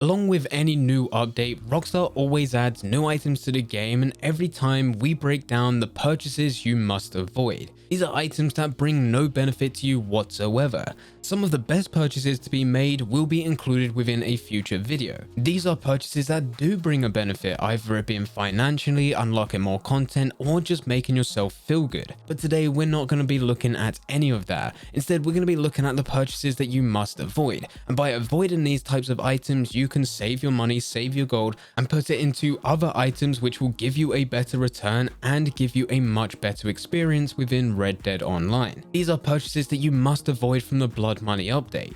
Along with any new update, Rockstar always adds new items to the game, and every time we break down the purchases you must avoid. These are items that bring no benefit to you whatsoever. Some of the best purchases to be made will be included within a future video. These are purchases that do bring a benefit, either it being financially, unlocking more content, or just making yourself feel good. But today we're not going to be looking at any of that. Instead, we're going to be looking at the purchases that you must avoid. And by avoiding these types of items, you can save your money, save your gold, and put it into other items which will give you a better return and give you a much better experience within Red Dead Online. These are purchases that you must avoid from the Blood Money update.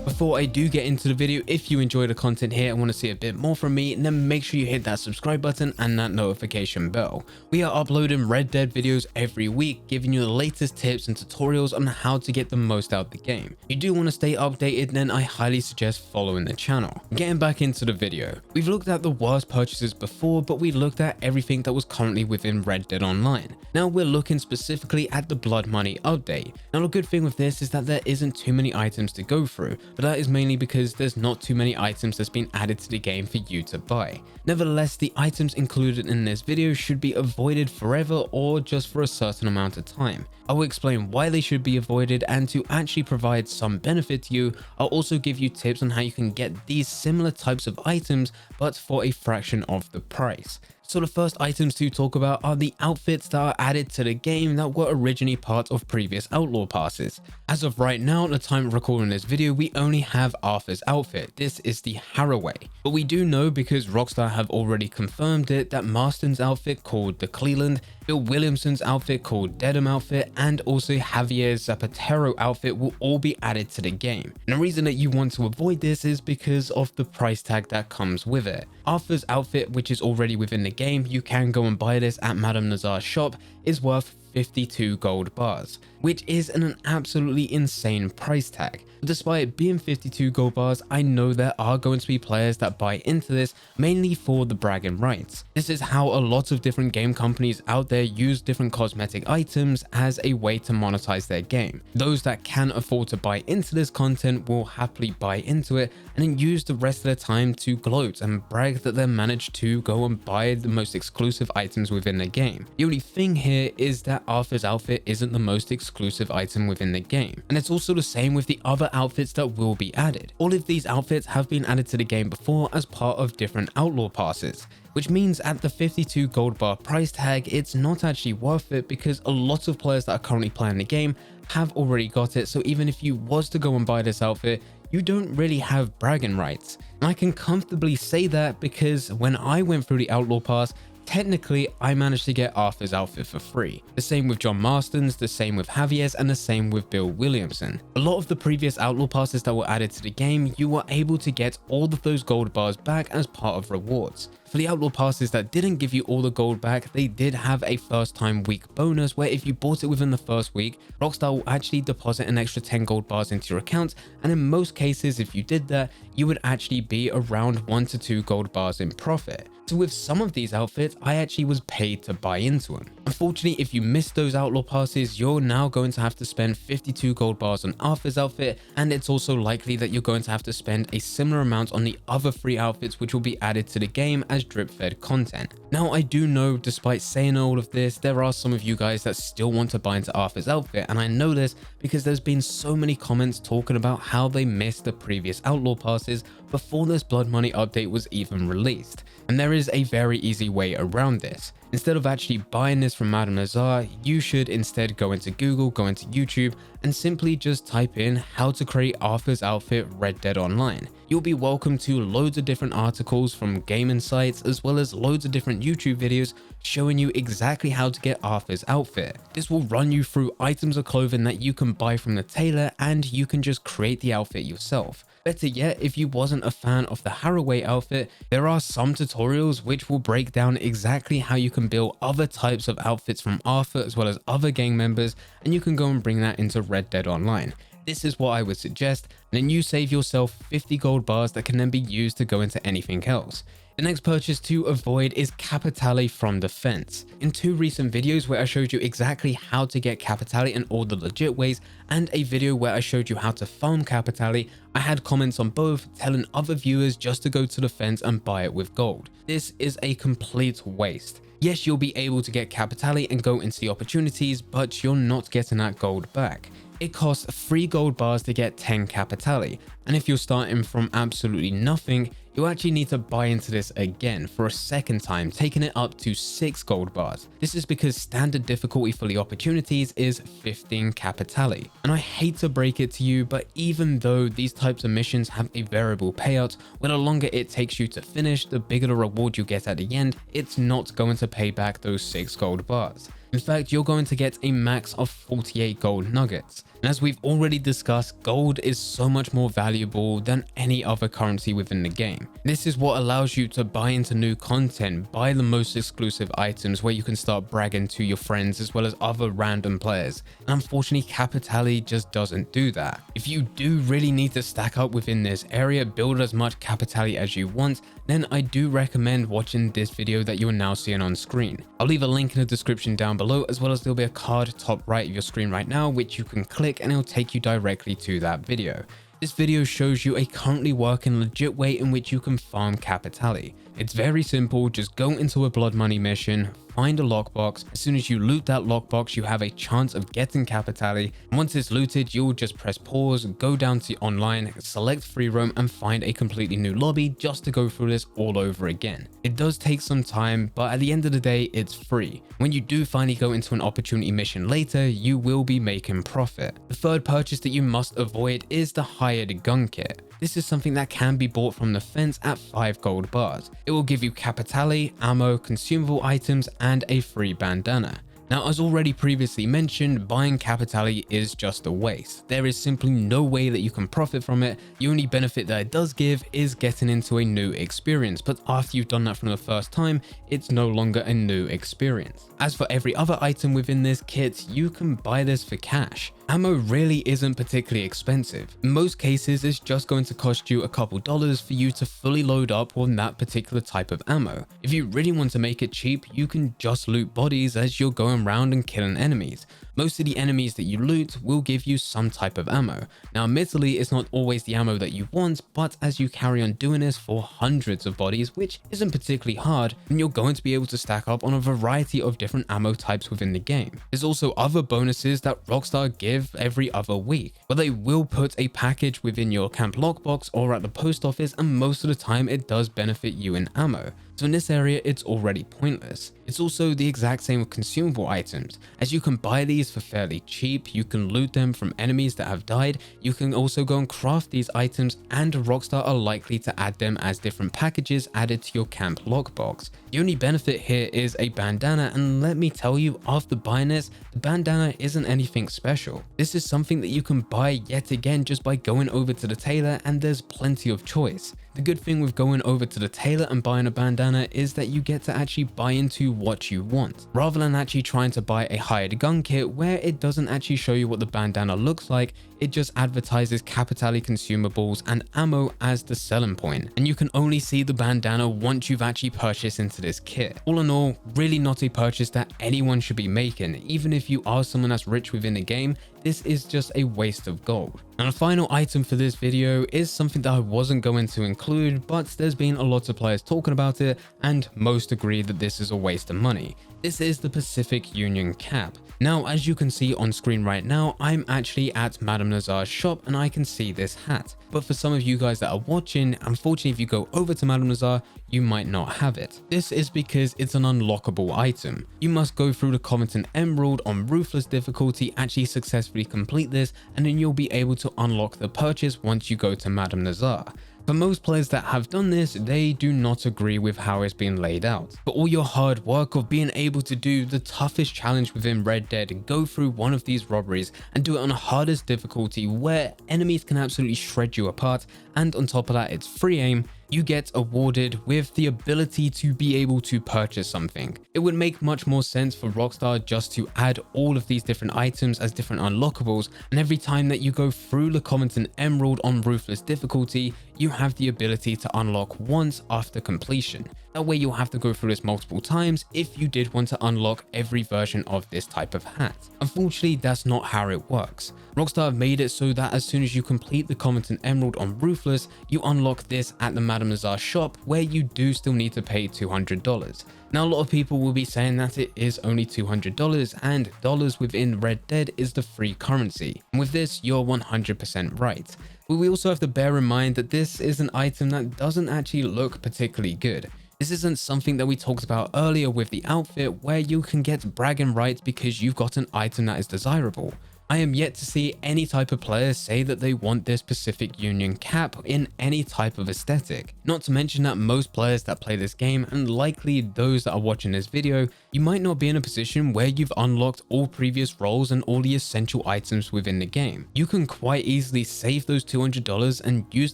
Before I do get into the video, if you enjoy the content here and want to see a bit more from me, then make sure you hit that subscribe button and that notification bell. We are uploading Red Dead videos every week, giving you the latest tips and tutorials on how to get the most out of the game. If you do want to stay updated, then I highly suggest following the channel. Getting back into the video, we've looked at the worst purchases before, but we looked at everything that was currently within Red Dead Online. Now we're looking specifically at the Blood Money update. Now the good thing with this is that there isn't too many items to go through, but that is mainly because there's not too many items that's been added to the game for you to buy. Nevertheless, the items included in this video should be avoided forever or just for a certain amount of time. I will explain why they should be avoided, and to actually provide some benefit to you, I'll also give you tips on how you can get these similar types of items but for a fraction of the price. So the first items to talk about are the outfits that are added to the game that were originally part of previous Outlaw passes. As of right now, at the time of recording this video, we only have Arthur's outfit. This is the Haraway. But we do know, because Rockstar have already confirmed it, that Marston's outfit called the Cleland, Bill Williamson's outfit called Dedham outfit, and also Javier's Zapatero outfit will all be added to the game. And the reason that you want to avoid this is because of the price tag that comes with it. Arthur's outfit, which is already within the game, you can go and buy this at Madame Nazar's shop, is worth 52 gold bars, which is an absolutely insane price tag. But despite it being 52 gold bars, I know there are going to be players that buy into this mainly for the bragging rights. This is how a lot of different game companies out there use different cosmetic items as a way to monetize their game. Those that can afford to buy into this content will happily buy into it and then use the rest of their time to gloat and brag that they managed to go and buy the most exclusive items within the game. The only thing here is that Arthur's outfit isn't the most exclusive item within the game, and it's also the same with the other outfits that will be added. All of these outfits have been added to the game before as part of different Outlaw passes, which means at the 52 gold bar price tag, it's not actually worth it, because a lot of players that are currently playing the game have already got it. So even if you was to go and buy this outfit, you don't really have bragging rights. And I can comfortably say that because when I went through the Outlaw pass, technically I managed to get Arthur's outfit for free. The same with John Marston's, the same with Javier's, and the same with Bill Williamson. A lot of the previous Outlaw passes that were added to the game, you were able to get all of those gold bars back as part of rewards. For the Outlaw passes that didn't give you all the gold back, they did have a first time week bonus where if you bought it within the first week, Rockstar will actually deposit an extra 10 gold bars into your account, and in most cases if you did that, you would actually be around 1 to 2 gold bars in profit. So with some of these outfits, I actually was paid to buy into them. Unfortunately, if you missed those Outlaw passes, you're now going to have to spend 52 gold bars on Arthur's outfit, and it's also likely that you're going to have to spend a similar amount on the other 3 outfits which will be added to the game as drip-fed content. Now I do know, despite saying all of this, there are some of you guys that still want to buy into Arthur's outfit, and I know this because there's been so many comments talking about how they missed the previous Outlaw passes before this Blood Money update was even released. And there is a very easy way around this. Instead of actually buying this from Madame Nazar, you should instead go into Google, go into YouTube, and simply just type in how to create Arthur's outfit Red Dead Online. You'll be welcome to loads of different articles from gaming sites, as well as loads of different YouTube videos showing you exactly how to get Arthur's outfit. This will run you through items of clothing that you can buy from the tailor, and you can just create the outfit yourself. Better yet, if you wasn't a fan of the Haraway outfit, there are some tutorials which will break down exactly how you can build other types of outfits from Arthur as well as other gang members, and you can go and bring that into Red Dead Online. This is what I would suggest, and then you save yourself 50 gold bars that can then be used to go into anything else. The next purchase to avoid is Capitale from the fence. In 2 recent videos where I showed you exactly how to get Capitale in all the legit ways, and a video where I showed you how to farm Capitale, I had comments on both telling other viewers just to go to the fence and buy it with gold. This is a complete waste. Yes, you'll be able to get Capitale and go into the opportunities, but you're not getting that gold back. It costs 3 gold bars to get 10 Capitale, and if you're starting from absolutely nothing, you actually need to buy into this again for a second time, taking it up to 6 gold bars. This is because standard difficulty for the opportunities is 15 Capitale. And I hate to break it to you, but even though these types of missions have a variable payout, where the longer it takes you to finish, the bigger the reward you get at the end, it's not going to pay back those 6 gold bars. In fact, you're going to get a max of 48 gold nuggets. And as we've already discussed, gold is so much more valuable than any other currency within the game. This is what allows you to buy into new content, buy the most exclusive items where you can start bragging to your friends as well as other random players. And unfortunately, Capitale just doesn't do that. If you do really need to stack up within this area, build as much Capitale as you want, then I do recommend watching this video that you are now seeing on screen. I'll leave a link in the description down below, as well as there'll be a card top right of your screen right now, which you can click and it'll take you directly to that video. This video shows you a currently working legit way in which you can farm Capitale. It's very simple, just go into a blood money mission, find a lockbox. As soon as you loot that lockbox, you have a chance of getting Capitale. And once it's looted, you'll just press pause, go down to online, select free roam and find a completely new lobby just to go through this all over again. It does take some time, but at the end of the day, it's free. When you do finally go into an opportunity mission later, you will be making profit. The third purchase that you must avoid is the hired gun kit. This is something that can be bought from the fence at 5 gold bars. It will give you Capitale, ammo, consumable items, and a free bandana. Now, as already previously mentioned, buying Capitale is just a waste. There is simply no way that you can profit from it. The only benefit that it does give is getting into a new experience, but after you've done that from the first time, it's no longer a new experience. As for every other item within this kit, you can buy this for cash. Ammo really isn't particularly expensive. In most cases, it's just going to cost you a couple dollars for you to fully load up on that particular type of ammo. If you really want to make it cheap, you can just loot bodies as you're going around and killing enemies. Most of the enemies that you loot will give you some type of ammo. Now, admittedly, it's not always the ammo that you want, but as you carry on doing this for hundreds of bodies, which isn't particularly hard, then you're going to be able to stack up on a variety of different ammo types within the game. There's also other bonuses that Rockstar give every other week, where they will put a package within your camp lockbox or at the post office, and most of the time it does benefit you in ammo. So in this area, it's already pointless. It's also the exact same with consumable items, as you can buy these for fairly cheap, you can loot them from enemies that have died, you can also go and craft these items, and Rockstar are likely to add them as different packages added to your camp lockbox. The only benefit here is a bandana, and let me tell you, after buying this, the bandana isn't anything special. This is something that you can buy yet again just by going over to the tailor, and there's plenty of choice. The good thing with going over to the tailor and buying a bandana is that you get to actually buy into what you want, rather than actually trying to buy a hired gun kit where it doesn't actually show you what the bandana looks like. It just advertises Capitale consumables and ammo as the selling point, and you can only see the bandana once you've actually purchased into this kit. All in all, really not a purchase that anyone should be making. Even if you are someone that's rich within the game, this is just a waste of gold. And the final item for this video is something that I wasn't going to include, but there's been a lot of players talking about it, and most agree that this is a waste of money. This is the Pacific Union cap. Now, as you can see on screen right now, I'm actually at Madame Nazar's shop and I can see this hat. But for some of you guys that are watching, unfortunately, if you go over to Madame Nazar, you might not have it. This is because it's an unlockable item. You must go through the Covenant Emerald on Ruthless difficulty, actually successfully complete this, and then you'll be able to unlock the purchase once you go to Madame Nazar. For most players that have done this, they do not agree with how it's been laid out. For all your hard work of being able to do the toughest challenge within Red Dead and go through one of these robberies and do it on the hardest difficulty where enemies can absolutely shred you apart, and on top of that it's free aim, you get awarded with the ability to be able to purchase something. It would make much more sense for Rockstar just to add all of these different items as different unlockables, and every time that you go through the Covenant Emerald on Ruthless difficulty, you have the ability to unlock once after completion. That way you'll have to go through this multiple times if you did want to unlock every version of this type of hat. Unfortunately, that's not how it works. Rockstar have made it so that as soon as you complete the Covenant Emerald on Ruthless, you unlock this at the Madame Nazar shop, where you do still need to pay $200. Now, a lot of people will be saying that it is only $200 and dollars within Red Dead is the free currency. And with this, you're 100% right. But we also have to bear in mind that this is an item that doesn't actually look particularly good. This isn't something that we talked about earlier with the outfit, where you can get bragging rights because you've got an item that is desirable. I am yet to see any type of player say that they want this specific Union cap in any type of aesthetic. Not to mention that most players that play this game, and likely those that are watching this video, you might not be in a position where you've unlocked all previous roles and all the essential items within the game. You can quite easily save those $200 and use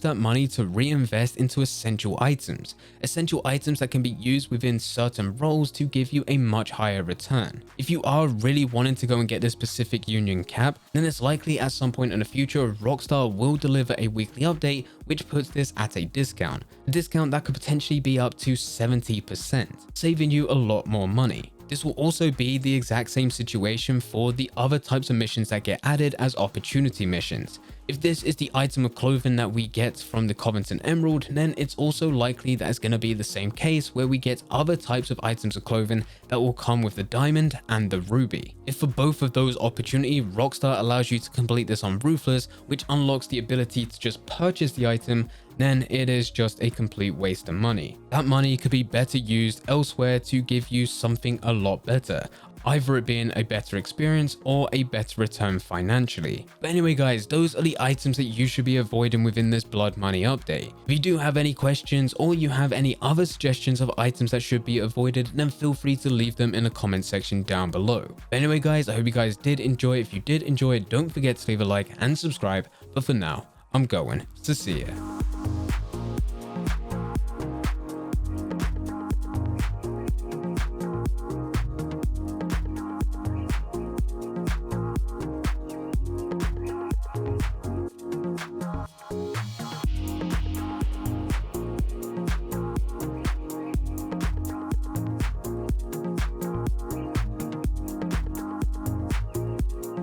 that money to reinvest into essential items that can be used within certain roles to give you a much higher return. If you are really wanting to go and get this specific Union cap, then it's likely at some point in the future Rockstar will deliver a weekly update which puts this at a discount that could potentially be up to 70%, saving you a lot more money. This will also be the exact same situation for the other types of missions that get added as opportunity missions. If this is the item of clothing that we get from the Covenant Emerald, then it's also likely that it's going to be the same case where we get other types of items of clothing that will come with the diamond and the ruby. If for both of those opportunity, Rockstar allows you to complete this on Ruthless, which unlocks the ability to just purchase the item, then it is just a complete waste of money. That money could be better used elsewhere to give you something a lot better, either it being a better experience or a better return financially. But anyway guys, those are the items that you should be avoiding within this Blood Money update. If you do have any questions or you have any other suggestions of items that should be avoided, then feel free to leave them in the comment section down below. But anyway guys, I hope you guys did enjoy. If you did enjoy, don't forget to leave a like and subscribe. But for now, I'm going to see ya.